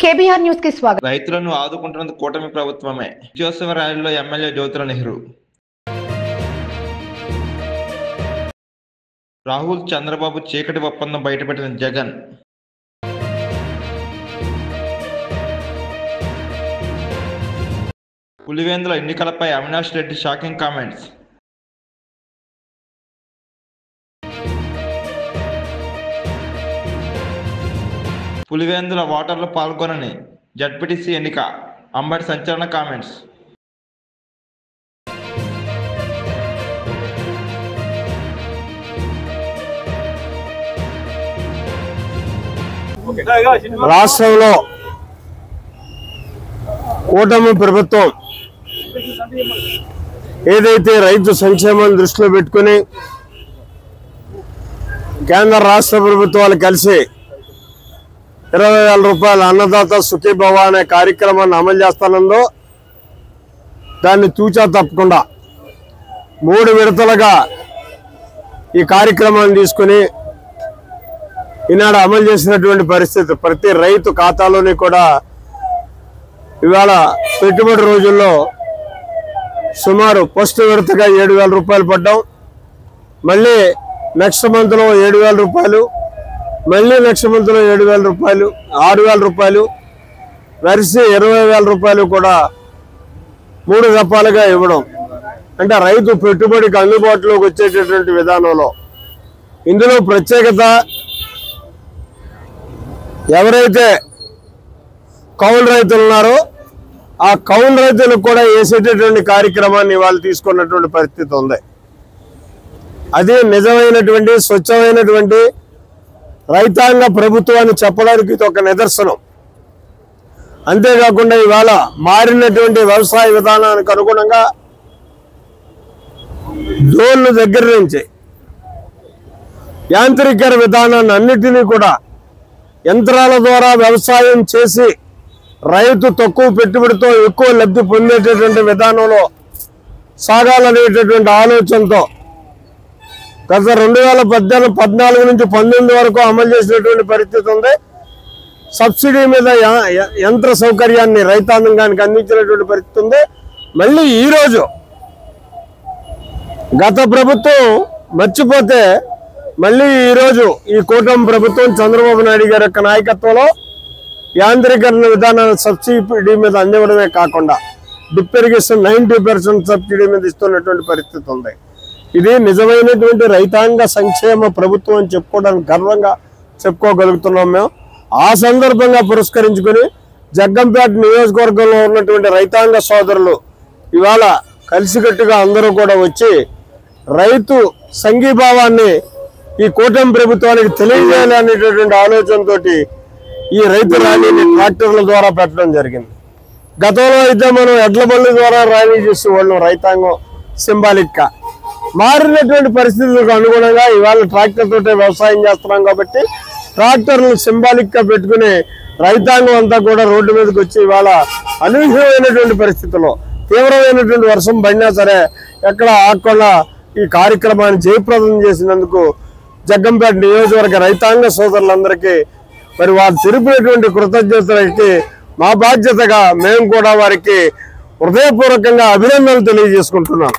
KBR news కి స్వాగతం. రైతులను ఆదుకుంటున్నది కూటమి ప్రభుత్వమే. విజయోత్సవ ర్యాలీలో ఎమ్మెల్యే జ్యోతుల నెహ్రూ. రాహుల్ చంద్రబాబు చీకటి ఒప్పందం బయటపెట్టిన జగన్. పులివెందుల ఎన్నికలపై అవినాష్ రెడ్డి షాకింగ్ కామెంట్స్. పులివెందుల ఓటర్లు పాల్గొనని జడ్పీటీసీ ఎన్నిక, అంబటి సంచలన కామెంట్స్. రాష్ట్రంలో కూటమి ప్రభుత్వం ఏదైతే రైతు సంక్షేమాన్ని దృష్టిలో పెట్టుకుని కేంద్ర రాష్ట్ర ప్రభుత్వాలు కలిసి 20,000 రూపాయల అన్నదాత సుఖీభవ అనే కార్యక్రమాన్ని అమలు చేస్తానందో దాన్ని తూచా తప్పకుండా 3 విడతలుగా ఈ కార్యక్రమాన్ని తీసుకుని ఈనాడు అమలు చేసినటువంటి పరిస్థితి. ప్రతి రైతు ఖాతాలోని కూడా ఇవాళ పెట్టుబడి రోజుల్లో సుమారు ఫస్ట్ విడతగా 7,000 రూపాయలు పడ్డాం. మళ్ళీ నెక్స్ట్ మంత్లో 7,000 రూపాయలు, మళ్ళీ నెక్స్ట్ మంత్లో 7,000 రూపాయలు, 6,000 రూపాయలు, వరిసి 20,000 రూపాయలు కూడా 3 దఫాలుగా ఇవ్వడం. అంటే రైతు పెట్టుబడికి అందుబాటులోకి వచ్చేటటువంటి విధానంలో ఇందులో ప్రత్యేకత ఎవరైతే కౌలు రైతులు ఉన్నారో ఆ కౌలు రైతులకు కూడా వేసేటటువంటి కార్యక్రమాన్ని వాళ్ళు తీసుకున్నటువంటి పరిస్థితి ఉంది. అది నిజమైనటువంటి స్వచ్ఛమైనటువంటి రైతాంగ ప్రభుత్వాన్ని చెప్పడానికి ఇది ఒక నిదర్శనం. అంతేకాకుండా ఇవాళ మారినటువంటి వ్యవసాయ విధానానికి అనుగుణంగా డ్రోన్ల దగ్గర నుంచి యాంత్రీకరణ విధానాన్ని అన్నిటినీ కూడా యంత్రాల ద్వారా వ్యవసాయం చేసి రైతు తక్కువ పెట్టుబడితో ఎక్కువ లబ్ధి పొందేటటువంటి విధానంలో సాగాలనేటటువంటి ఆలోచనతో గత 2014 నుంచి 19 వరకు అమలు చేసినటువంటి పరిస్థితి ఉంది. సబ్సిడీ మీద యంత్ర సౌకర్యాన్ని రైతాంగానికి అందించినటువంటి పరిస్థితి ఉంది. మళ్ళీ ఈరోజు గత ప్రభుత్వం మర్చిపోతే మళ్ళీ ఈరోజు ఈ కూటమి ప్రభుత్వం చంద్రబాబు నాయుడు గారి యొక్క నాయకత్వంలో యాంత్రీకరణ విధానాన్ని సబ్సిడీ మీద అందివ్వడమే కాకుండా డ్రిప్ ఇరిగేషన్ 90% సబ్సిడీ మీద ఇస్తున్నటువంటి పరిస్థితి ఉంది. ఇది నిజమైనటువంటి రైతాంగ సంక్షేమ ప్రభుత్వం అని చెప్పుకోవడానికి గర్వంగా చెప్పుకోగలుగుతున్నాం మేము. ఆ సందర్భంగా పురస్కరించుకొని జగ్గంపేట నియోజకవర్గంలో ఉన్నటువంటి రైతాంగ సోదరులు ఇవాళ కలిసికట్టుగా అందరూ కూడా వచ్చి రైతు సంఘీభావాన్ని ఈ కూటమి ప్రభుత్వానికి తెలియజేయాలి అనేటటువంటి ఆలోచనతో ఈ రైతు ర్యాలీని ట్రాక్టర్ల ద్వారా పెట్టడం జరిగింది. గతంలో అయితే మనం ఎడ్ల బండ్ల ద్వారా ర్యాలీ చేసేవాళ్ళం. రైతాంగం సింబాలిక్గా మారినటువంటి పరిస్థితులకు అనుగుణంగా ఇవాళ ట్రాక్టర్ తోటే వ్యవసాయం చేస్తున్నాం కాబట్టి ట్రాక్టర్లు సింబాలిక్గా పెట్టుకుని రైతాంగం అంతా కూడా రోడ్డు మీదకి వచ్చి ఇవాళ అనూహ్యమైనటువంటి పరిస్థితుల్లో తీవ్రమైనటువంటి వర్షం పడినా సరే ఎక్కడ ఆకుండా ఈ కార్యక్రమాన్ని జయప్రదం చేసినందుకు జగ్గంపేట నియోజకవర్గ రైతాంగ సోదరులందరికీ మరి వారు తెలిపినటువంటి కృతజ్ఞతలకి మా బాధ్యతగా మేము కూడా వారికి హృదయపూర్వకంగా అభినందనలు తెలియజేసుకుంటున్నాం.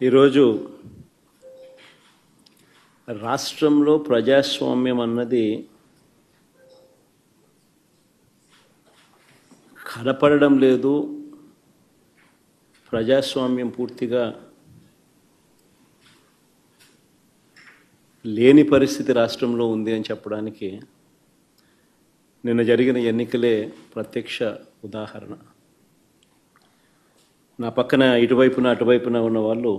ఈరోజు రాష్ట్రంలో ప్రజాస్వామ్యం అన్నది కనపడడం లేదు. ప్రజాస్వామ్యం పూర్తిగా లేని పరిస్థితి రాష్ట్రంలో ఉంది అని చెప్పడానికి నిన్న జరిగిన ఎన్నికలే ప్రత్యక్ష ఉదాహరణ. నా పక్కన ఇటువైపున అటువైపున ఉన్న వాళ్ళు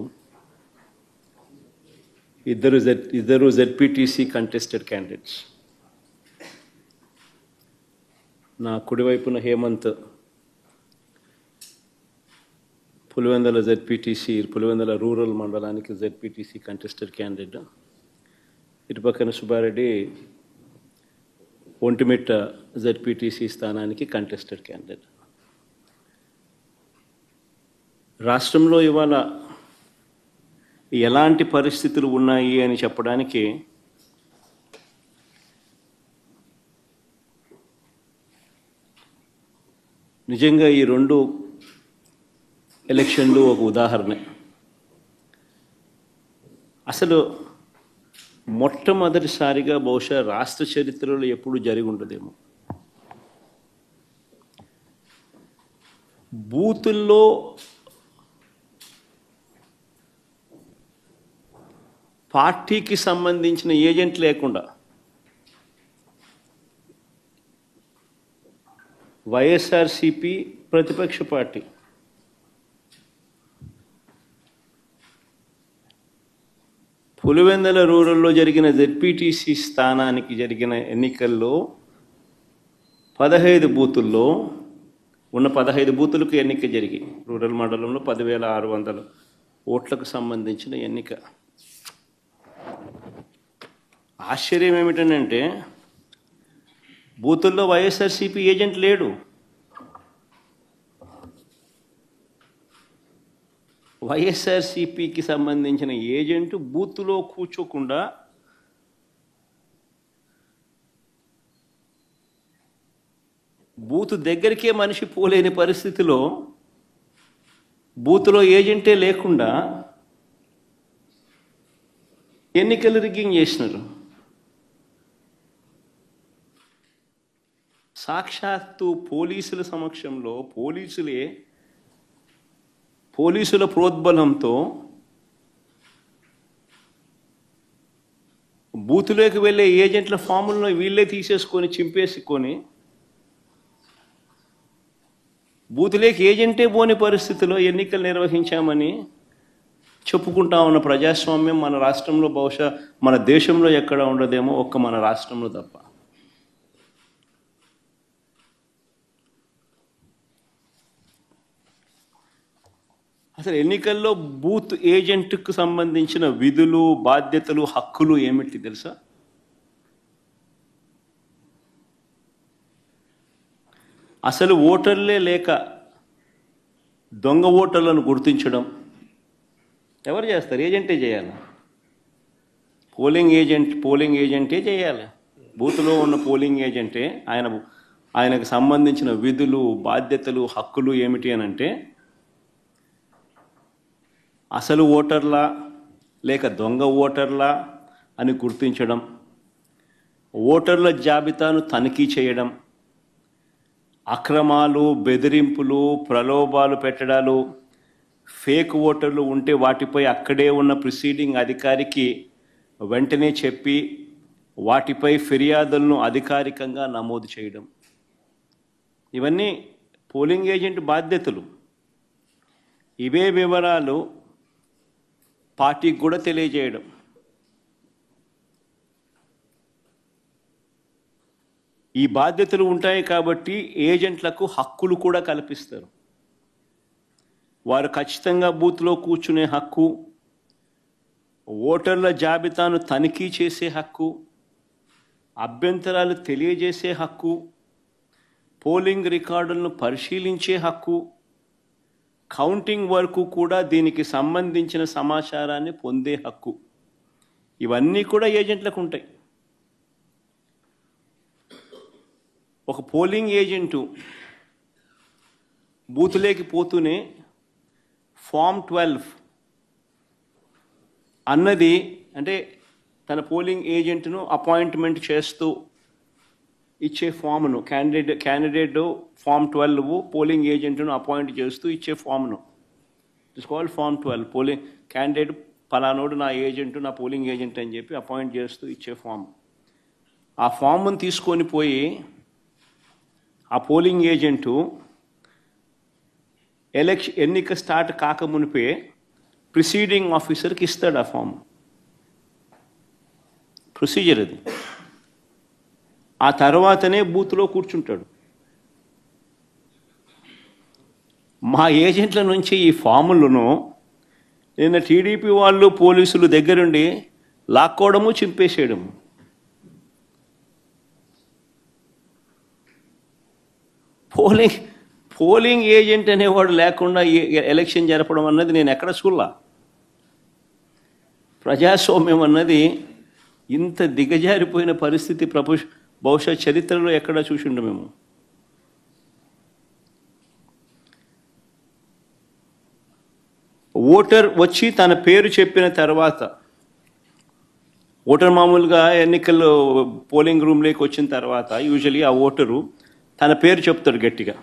ఇద్దరు జెడ్పీటీసీ కంటెస్టెడ్ క్యాండిడేట్స్. నా కుడివైపున హేమంత్ పులివెందుల జెడ్పీటీసీ పులివెందుల రూరల్ మండలానికి జెడ్పీటీసీ కంటెస్టెడ్ క్యాండిడేట్. ఇటుపక్కన సుబ్బారెడ్డి ఒంటిమిట్ట జెడ్పీటీసీ స్థానానికి కంటెస్టెడ్ క్యాండిడేట్. రాష్ట్రంలో ఇవాళ ఎలాంటి పరిస్థితులు ఉన్నాయి అని చెప్పడానికి నిజంగా ఈ 2 ఎలక్షన్లు ఒక ఉదాహరణ. అసలు మొట్టమొదటిసారిగా బహుశా రాష్ట్ర చరిత్రలో ఎప్పుడు జరిగి ఉండదేమో బూతుల్లో పార్టీకి సంబంధించిన ఏజెంట్ లేకుండా వైఎస్ఆర్సీపీ ప్రతిపక్ష పార్టీ పులివెందుల రూరల్లో జరిగిన జెడ్పీటీసీ స్థానానికి జరిగిన ఎన్నికల్లో 15 బూతుల్లో ఉన్న 15 బూతులకు ఎన్నిక జరిగి రూరల్ మండలంలో 10,600 ఓట్లకు సంబంధించిన ఎన్నిక. ఆశ్చర్యం ఏమిటంటే బూతుల్లో వైఎస్ఆర్సీపీ ఏజెంట్ లేడు. వైఎస్ఆర్సీపీకి సంబంధించిన ఏజెంట్ బూత్లో కూర్చోకుండా బూత్ దగ్గరికే మనిషి పోలేని పరిస్థితిలో బూత్లో ఏజెంటే లేకుండా ఎన్నికలు రిగ్గింగ్ చేసినారు. సాక్షాత్తు పోలీసుల సమక్షంలో పోలీసుల ప్రోద్బలంతో బూతులోకి వెళ్ళే ఏజెంట్ల ఫాములను వీళ్ళే తీసేసుకొని చింపేసుకొని బూతులోకి ఏజెంటే పోని పరిస్థితిలో ఎన్నికలు నిర్వహించామని చెప్పుకుంటా ఉన్న ప్రజాస్వామ్యం మన రాష్ట్రంలో బహుశా మన దేశంలో ఎక్కడ ఉండదేమో ఒక్క మన రాష్ట్రంలో తప్ప. అసలు ఎన్నికల్లో బూత్ ఏజెంట్కు సంబంధించిన విధులు, బాధ్యతలు, హక్కులు ఏమిటి తెలుసా? అసలు ఓటర్లే లేక దొంగ ఓటర్లను గుర్తించడం ఎవరు చేస్తారు? ఏజెంటే చేయాలి. పోలింగ్ ఏజెంటే చేయాలి. బూత్లో ఉన్న పోలింగ్ ఏజెంటే ఆయనకు సంబంధించిన విధులు, బాధ్యతలు, హక్కులు ఏమిటి అని అంటే అసలు ఓటర్లా లేక దొంగ ఓటర్లా అని గుర్తించడం, ఓటర్ల జాబితాను తనిఖీ చేయడం, అక్రమాలు, బెదిరింపులు, ప్రలోభాలు పెట్టడాలు, ఫేక్ ఓటర్లు ఉంటే వాటిపై అక్కడే ఉన్న ప్రిసీడింగ్ అధికారికి వెంటనే చెప్పి వాటిపై ఫిర్యాదులను అధికారికంగా నమోదు చేయడం, ఇవన్నీ పోలింగ్ ఏజెంట్ బాధ్యతలు. ఇవే వివరాలు పార్టీకి కూడా తెలియజేయడం. ఈ బాధ్యతలు ఉంటాయి కాబట్టి ఏజెంట్లకు హక్కులు కూడా కల్పిస్తారు. వారు ఖచ్చితంగా బూత్లో కూర్చునే హక్కు, ఓటర్ల జాబితాను తనిఖీ చేసే హక్కు, అభ్యంతరాలు తెలియజేసే హక్కు, పోలింగ్ రికార్డులను పరిశీలించే హక్కు, కౌంటింగ్ వరకు కూడా దీనికి సంబంధించిన సమాచారాన్ని పొందే హక్కు, ఇవన్నీ కూడా ఏజెంట్లకు ఉంటాయి. ఒక పోలింగ్ ఏజెంటు బూత్లోకి పోతూనే ఫామ్ 12 అన్నది అంటే తన పోలింగ్ ఏజెంట్ను అపాయింట్మెంట్ చేస్తూ ఇచ్చే ఫామ్ను క్యాండిడేట్ ఫామ్ 12 పోలింగ్ ఏజెంట్ను అపాయింట్ చేస్తూ ఇచ్చే ఫామ్ను it's called form 12. Polling candidate పలానోడు నా ఏజెంట్, నా పోలింగ్ ఏజెంట్ అని చెప్పి అపాయింట్ చేస్తూ ఇచ్చే ఫామ్. ఆ ఫామ్ను తీసుకొని పోయి ఆ పోలింగ్ ఏజెంటు ఎన్నిక స్టార్ట్ కాకమునిపే ప్రిసీడింగ్ ఆఫీసర్కి ఇస్తాడు ఆ ఫామ్. ప్రొసీజర్ అది. ఆ తర్వాతనే బూత్లో కూర్చుంటాడు. మా ఏజెంట్ల నుంచి ఈ ఫాములను నిన్న టీడీపీ వాళ్ళు పోలీసులు దగ్గరుండి లాక్కోవడము, చింపేసేయడము. పోలింగ్ ఏజెంట్ అనేవాడు లేకుండా ఎలక్షన్ జరపడం అన్నది నేను ఎక్కడ చూడలా. ప్రజాస్వామ్యం అన్నది ఇంత దిగజారిపోయిన పరిస్థితి బహుశా చరిత్రలో ఎక్కడ చూసిండు మేము. ఓటర్ వచ్చి తన పేరు చెప్పిన తర్వాత, ఓటర్ మామూలుగా ఎన్నికల్లో పోలింగ్ రూమ్లోకి వచ్చిన తర్వాత యూజువలీ ఆ ఓటరు తన పేరు చెప్తాడు గట్టిగా.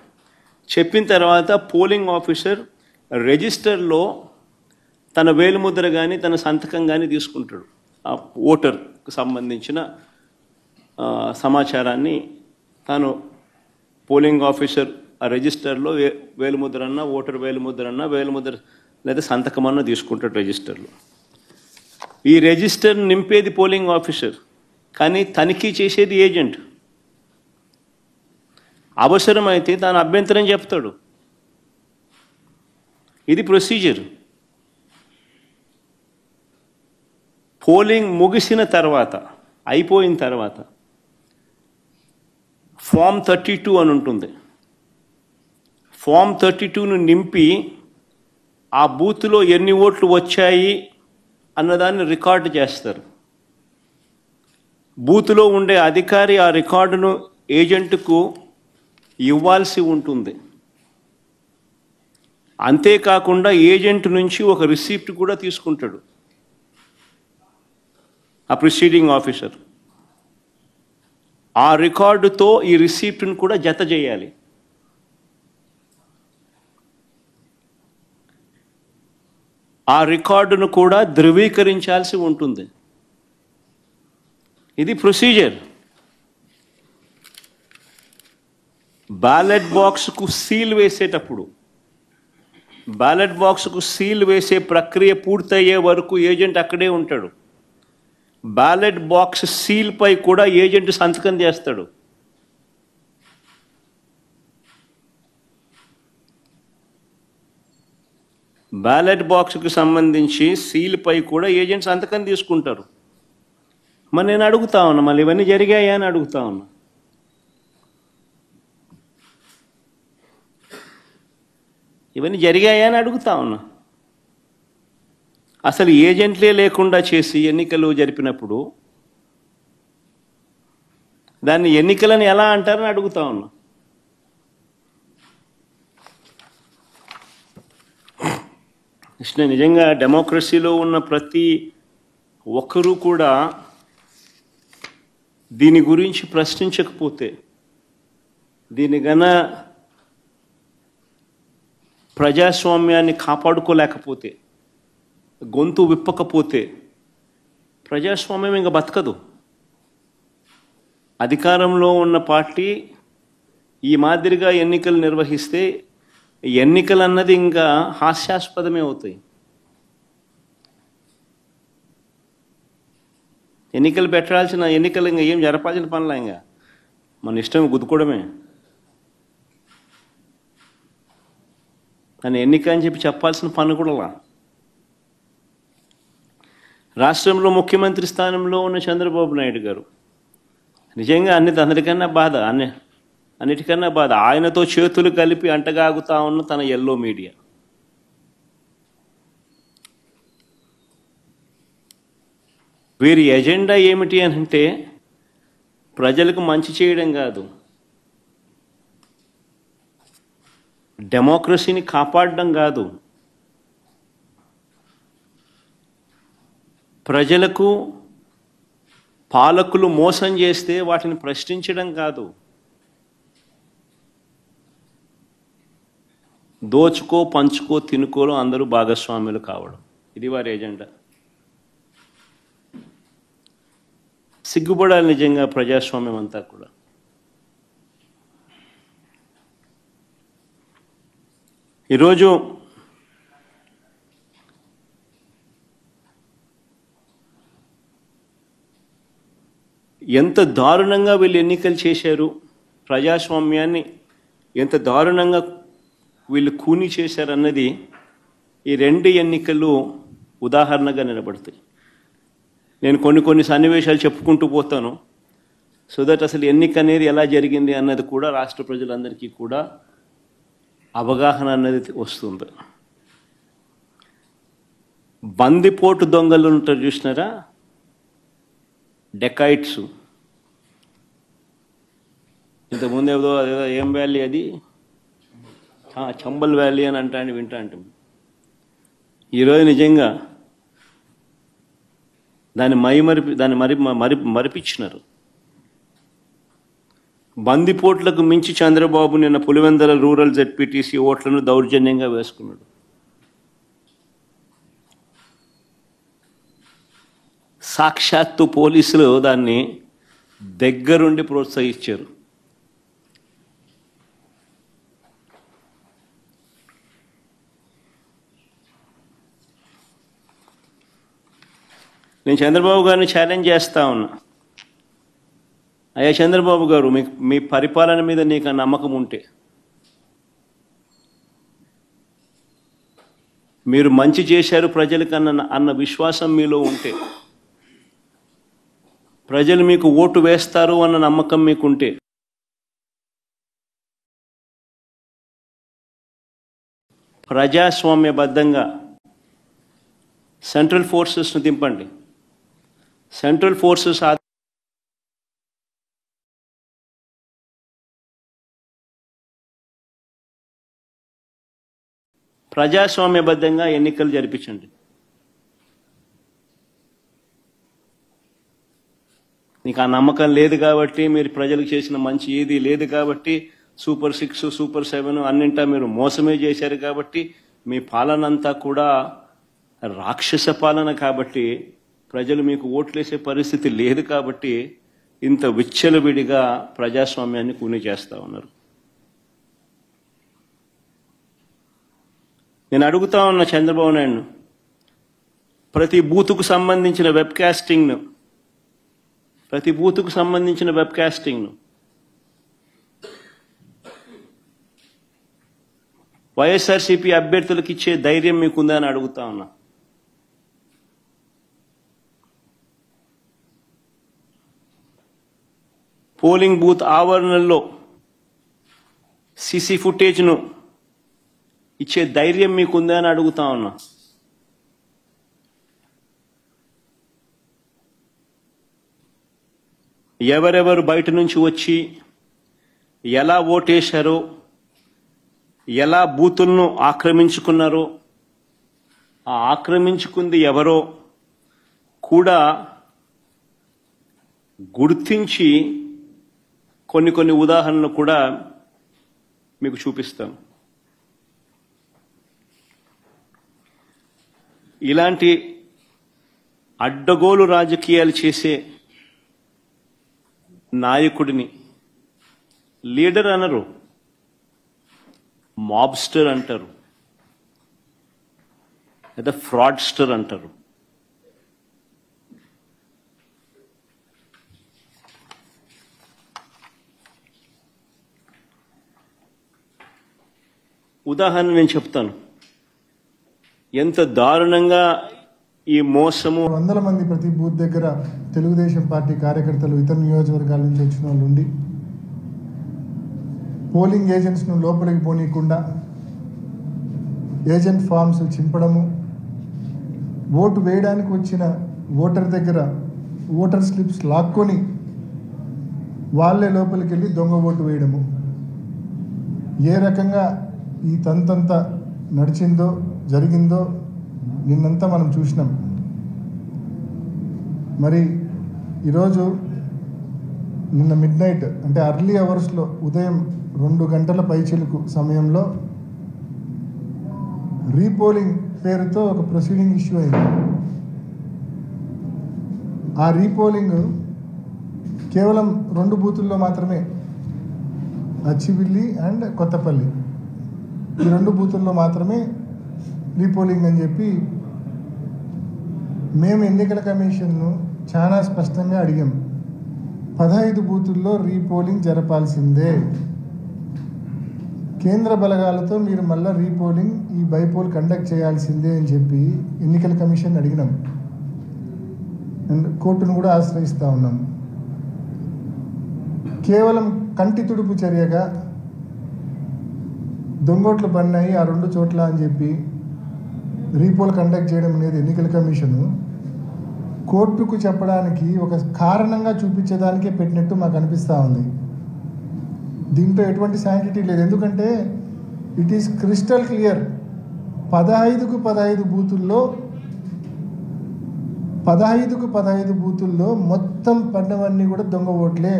చెప్పిన తర్వాత పోలింగ్ ఆఫీసర్ రిజిస్టర్లో తన వేలిముద్ర కానీ తన సంతకం కానీ తీసుకుంటాడు. ఆ ఓటర్కు సంబంధించిన సమాచారాన్ని తాను పోలింగ్ ఆఫీసర్ ఆ రిజిస్టర్లో వేలిముద్ర అన్న, ఓటర్ వేలిముద్ర అన్న, వేలిముద్ర లేదా సంతకం అన్న తీసుకుంటాడు రిజిస్టర్లో. ఈ రిజిస్టర్ నింపేది పోలింగ్ ఆఫీసర్, కానీ తనిఖీ చేసేది ఏజెంట్. అవసరమైతే తాను అభ్యంతరం చెప్తాడు. ఇది ప్రొసీజర్. పోలింగ్ ముగిసిన తర్వాత, అయిపోయిన తర్వాత ఫామ్ 32 అని ఉంటుంది. ఫామ్ 32ను నింపి ఆ బూత్లో ఎన్ని ఓట్లు వచ్చాయి అన్నదాన్ని రికార్డు చేస్తారు. బూత్లో ఉండే అధికారి ఆ రికార్డును ఏజెంట్కు ఇవ్వాల్సి ఉంటుంది. అంతేకాకుండా ఏజెంట్ నుంచి ఒక రిసిప్ట్ కూడా తీసుకుంటాడు ఆ ప్రిసీడింగ్ ఆఫీసర్. ఆ రికార్డుతో ఈ రిసిప్ట్ను కూడా జత చేయాలి. ఆ రికార్డును కూడా ధృవీకరించాల్సి ఉంటుంది. ఇది ప్రొసీజర్. బ్యాలెట్ బాక్స్కు సీల్ వేసేటప్పుడు, బ్యాలెట్ బాక్స్కు సీల్ వేసే ప్రక్రియ పూర్తయ్యే వరకు ఏజెంట్ అక్కడే ఉంటాడు. బ్యాలెట్ బాక్స్ సీల్పై కూడా ఏజెంట్ సంతకం చేస్తాడు. బ్యాలెట్ బాక్స్కి సంబంధించి సీల్పై కూడా ఏజెంట్ సంతకం తీసుకుంటారు. మరి నేను అడుగుతా ఉన్నా, మళ్ళీ ఇవన్నీ జరిగాయా అని అడుగుతా ఉన్నా. ఇవన్నీ జరిగాయా అని అడుగుతా ఉన్నా. అసలు ఏజెంట్లే లేకుండా చేసి ఎన్నికలు జరిపినప్పుడు దాన్ని ఎన్నికలని ఎలా అంటారని అడుగుతా ఉన్నా. నిజంగా డెమోక్రసీలో ఉన్న ప్రతి ఒక్కరూ కూడా దీని గురించి ప్రశ్నించకపోతే, దీని గన ప్రజాస్వామ్యాన్ని కాపాడుకోలేకపోతే, గొంతు విప్పకపోతే ప్రజాస్వామ్యం ఇంకా బతకదు. అధికారంలో ఉన్న పార్టీ ఈ మాదిరిగా ఎన్నికలు నిర్వహిస్తే ఎన్నికలు అన్నది ఇంకా హాస్యాస్పదమే అవుతాయి. ఎన్నికలు పెట్టాల్సిన ఎన్నికలు ఇంకా ఏం జరపాల్సిన పనులా, ఇంకా మన ఇష్టం గుద్దుకోవడమే. కానీ ఎన్నిక అని చెప్పి చెప్పాల్సిన పని కూడా. రాష్ట్రంలో ముఖ్యమంత్రి స్థానంలో ఉన్న చంద్రబాబు నాయుడు గారు నిజంగా అందరికన్నా బాధ, అన్నిటికన్నా బాధ ఆయనతో చేతులు కలిపి అంటగాగుతా ఉన్న తన ఎల్లో మీడియా. వీరి ఎజెండా ఏమిటి అని అంటే ప్రజలకు మంచి చేయడం కాదు, డెమోక్రసీని కాపాడడం కాదు, ప్రజలకు పాలకులు మోసం చేస్తే వాటిని ప్రశ్నించడం కాదు, దోచుకో పంచుకో తినుకోలో అందరూ భాగస్వాములు కావడం. ఇది వారి ఎజెండా. సిగ్గుపడాలి నిజంగా ప్రజాస్వామ్యం అంతా కూడా. ఈరోజు ఎంత దారుణంగా వీళ్ళు ఎన్నికలు చేశారు, ప్రజాస్వామ్యాన్ని ఎంత దారుణంగా వీళ్ళు కూని చేశారన్నది ఈ రెండు ఎన్నికలు ఉదాహరణగా నిలబడతాయి. నేను కొన్ని సన్నివేశాలు చెప్పుకుంటూ పోతాను. సో దట్ అసలు ఎన్నిక అనేది ఎలా జరిగింది అన్నది కూడా రాష్ట్ర ప్రజలందరికీ కూడా అవగాహన అన్నది వస్తుంది. బందిపోటు దొంగలు ఉంటారు చూసినారా, డెకాయిట్స్. ఇంతకుముందు అదేదో ఏం వ్యాలీ అది, చంబల్ వ్యాలీ అని వింటా అంటాం. ఈరోజు నిజంగా దాన్ని మరిపించినారు. బందిపోట్లకు మించి చంద్రబాబు నిన్న పులివెందుల రూరల్ జెడ్పీటీసీ ఓట్లను దౌర్జన్యంగా వేసుకున్నాడు. సాక్షాత్తు పోలీసులు దాన్ని దగ్గరుండి ప్రోత్సహించారు. నేను చంద్రబాబు గారిని ఛాలెంజ్ చేస్తా ఉన్నా, అయ్యా చంద్రబాబు గారు, మీ పరిపాలన మీద నీకు నమ్మకం ఉంటే, మీరు మంచి చేశారు ప్రజలకు అన్న విశ్వాసం మీలో ఉంటే, ప్రజలు మీకు ఓటు వేస్తారు అన్న నమ్మకం మీకుంటే, ప్రజాస్వామ్యబద్ధంగా సెంట్రల్ ఫోర్సెస్ను దింపండి. సెంట్రల్ ఫోర్సెస్ ప్రజాస్వామ్యబద్ధంగా ఎన్నికలు జరిపించండి. నీకు ఆ నమ్మకం లేదు కాబట్టి, మీరు ప్రజలకు చేసిన మంచి ఏది లేదు కాబట్టి, సూపర్ 6, సూపర్ 7 అన్నింటా మీరు మోసమే చేశారు కాబట్టి, మీ పాలన అంతా కూడా రాక్షస పాలన కాబట్టి, ప్రజలు మీకు ఓట్లేసే పరిస్థితి లేదు కాబట్టి, ఇంత విచ్చలవిడిగా ప్రజాస్వామ్యాన్ని కూని చేస్తూ ఉన్నారు. నేను అడుగుతా ఉన్న చంద్రబాబు నాయుడును, ప్రతి బూతుకు సంబంధించిన వెబ్ కాస్టింగ్ను వైఎస్ఆర్సీపీ అభ్యర్థులకు ఇచ్చే ధైర్యం మీకుందా అని అడుగుతా ఉన్నా. పోలింగ్ బూత్ ఆవరణల్లో సీసీ ఫుటేజ్ను ఇచ్చే ధైర్యం మీకుందా అని అడుగుతా ఉన్నా. ఎవరెవరు బయట నుంచి వచ్చి ఎలా ఓటేశారో, ఎలా బూతులను ఆక్రమించుకున్నారో, ఆ ఆక్రమించుకుంది ఎవరో కూడా గుర్తించి కొన్ని ఉదాహరణలు కూడా మీకు చూపిస్తాను. ఇలాంటి అడ్డగోలు రాజకీయాలు చేసే నాయకుడిని లీడర్ అనరు, మాబ్స్టర్ అంటారు, లేదా ఫ్రాడ్స్టర్ అంటారు. ఉదాహరణ నేను చెప్తాను, ఎంత దారుణంగా ఈ మోసము. వందల మంది ప్రతి బూత్ దగ్గర తెలుగుదేశం పార్టీ కార్యకర్తలు ఇతర నియోజకవర్గాల నుంచి వచ్చిన వాళ్ళు ఉండి పోలింగ్ ఏజెంట్స్ను లోపలికి పోనీయకుండా ఏజెంట్ ఫామ్స్ చింపడము, ఓటు వేయడానికి వచ్చిన ఓటర్ దగ్గర ఓటర్ స్లిప్స్ లాక్కొని వాళ్ళే లోపలికి వెళ్ళి దొంగ ఓటు వేయడము, ఏ రకంగా ఈ తంతంతా నడిచిందో జరిగిందో నిన్నంతా మనం చూసినాం. మరి ఈరోజు నిన్న మిడ్నైట్ అంటే అర్లీ అవర్స్లో ఉదయం 2 గంటల పైచిలుకు సమయంలో రీపోలింగ్ పేరుతో ఒక ప్రొసీడింగ్ ఇష్యూ అయింది. ఆ రీపోలింగ్ కేవలం 2 బూతుల్లో మాత్రమే, అచ్చివిల్లి అండ్ కొత్తపల్లి, ఈ 2 బూతుల్లో మాత్రమే రీపోలింగ్ అని చెప్పి మేము ఎన్నికల కమిషన్ను చాలా స్పష్టంగా అడిగాం. 15 బూతుల్లో రీపోలింగ్ జరపాల్సిందే, కేంద్ర బలగాలతో మీరు మళ్ళీ రీపోలింగ్ ఈ బైపోల్ కండక్ట్ చేయాల్సిందే అని చెప్పి ఎన్నికల కమిషన్ అడిగినాం అండ్ కోర్టును కూడా ఆశ్రయిస్తూ ఉన్నాం. కేవలం కంటి తుడుపు చర్యగా దొంగోట్లు పడినాయి ఆ 2 చోట్ల అని చెప్పి రీపోల్ కండక్ట్ చేయడం అనేది ఎన్నికల కమిషను కోర్టుకు చెప్పడానికి ఒక కారణంగా చూపించేదానికే పెట్టినట్టు మాకు అనిపిస్తూ ఉంది. దీంట్లో ఎటువంటి శాంటిటీ లేదు. ఎందుకంటే ఇట్ ఈస్ క్రిస్టల్ క్లియర్. 15కు 15 బూతుల్లో మొత్తం పడినవన్నీ కూడా దొంగ ఓట్లే.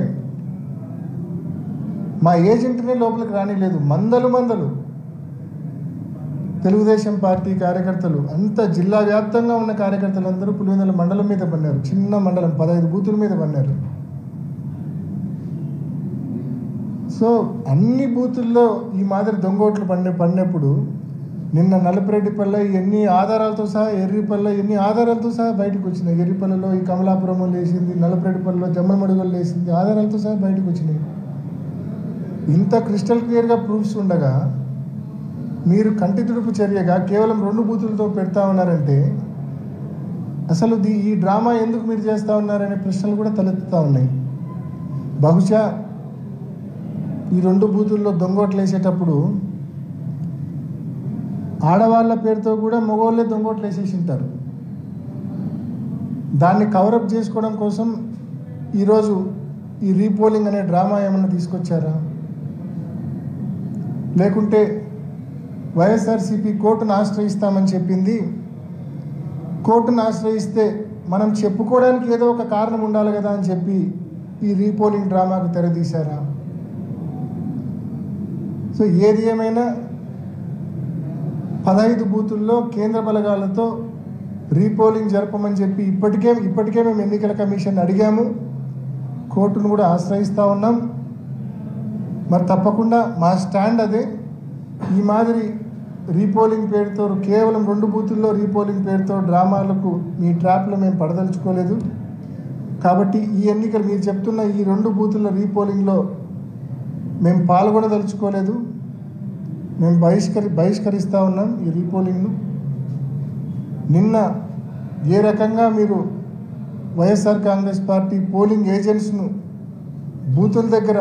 మా ఏజెంట్నే లోపలికి రానిలేదు. మందలు తెలుగుదేశం పార్టీ కార్యకర్తలు, అంత జిల్లా వ్యాప్తంగా ఉన్న కార్యకర్తలు అందరూ పులివెందుల మండలం మీద పన్నారు. చిన్న మండలం 15 బూతుల మీద పన్నారు. సో అన్ని బూతుల్లో ఈ మాదిరి దొంగోట్లు పడినప్పుడు నిన్న నలపరెడ్డిపల్లె ఎన్ని ఆధారాలతో సహా, ఎర్రిపల్లె ఎన్ని ఆధారాలతో సహా బయటకు వచ్చినాయి. ఎర్రిపల్లెలో ఈ కమలాపురంలో లేచింది, నలపరెడ్డిపల్లెలో జమ్మలమడుగులు లేచింది, ఆధారాలతో సహా బయటకు వచ్చినాయి. ఇంత క్రిస్టల్ క్లియర్గా ప్రూఫ్స్ ఉండగా మీరు కంటి తుడుపు చర్యగా కేవలం 2 బూతులతో పెడతా ఉన్నారంటే అసలు ఈ డ్రామా ఎందుకు మీరు చేస్తూ ఉన్నారనే ప్రశ్నలు కూడా తలెత్తుతూ ఉన్నాయి. బహుశా ఈ 2 బూతుల్లో దొంగోట్లు వేసేటప్పుడు ఆడవాళ్ళ పేరుతో కూడా మగవాళ్ళే దొంగోట్లు వేసేసి ఉంటారు. దాన్ని కవరప్ చేసుకోవడం కోసం ఈరోజు ఈ రీపోలింగ్ అనే డ్రామా ఏమన్నా తీసుకొచ్చారా? లేకుంటే వైఎస్ఆర్సీపీ కోర్టును ఆశ్రయిస్తామని చెప్పింది, కోర్టును ఆశ్రయిస్తే మనం చెప్పుకోవడానికి ఏదో ఒక కారణం ఉండాలి కదా అని చెప్పి ఈ రీపోలింగ్ డ్రామాకు తెరదీశారా? సో ఏది ఏమైనా 15 బూతుల్లో కేంద్ర బలగాలతో రీపోలింగ్ జరపమని చెప్పి ఇప్పటికే మేము ఎన్నికల కమిషన్ అడిగాము, కోర్టును కూడా ఆశ్రయిస్తూ ఉన్నాం. మరి తప్పకుండా మా స్టాండ్ అదే. ఈ మాదిరి రీపోలింగ్ పేరుతో కేవలం 2 బూతుల్లో రీపోలింగ్ పేరుతో డ్రామాలకు మీ ట్రాప్లో మేము పడదలుచుకోలేదు. కాబట్టి ఈ ఎన్నికలు మీరు చెప్తున్న ఈ 2 బూతుల రీపోలింగ్లో మేము పాల్గొనదలుచుకోలేదు. మేము బహిష్కరిస్తూ ఉన్నాం ఈ రీపోలింగ్ను. నిన్న ఏ రకంగా మీరు వైఎస్ఆర్ కాంగ్రెస్ పార్టీ పోలింగ్ ఏజెంట్స్ను బూతుల దగ్గర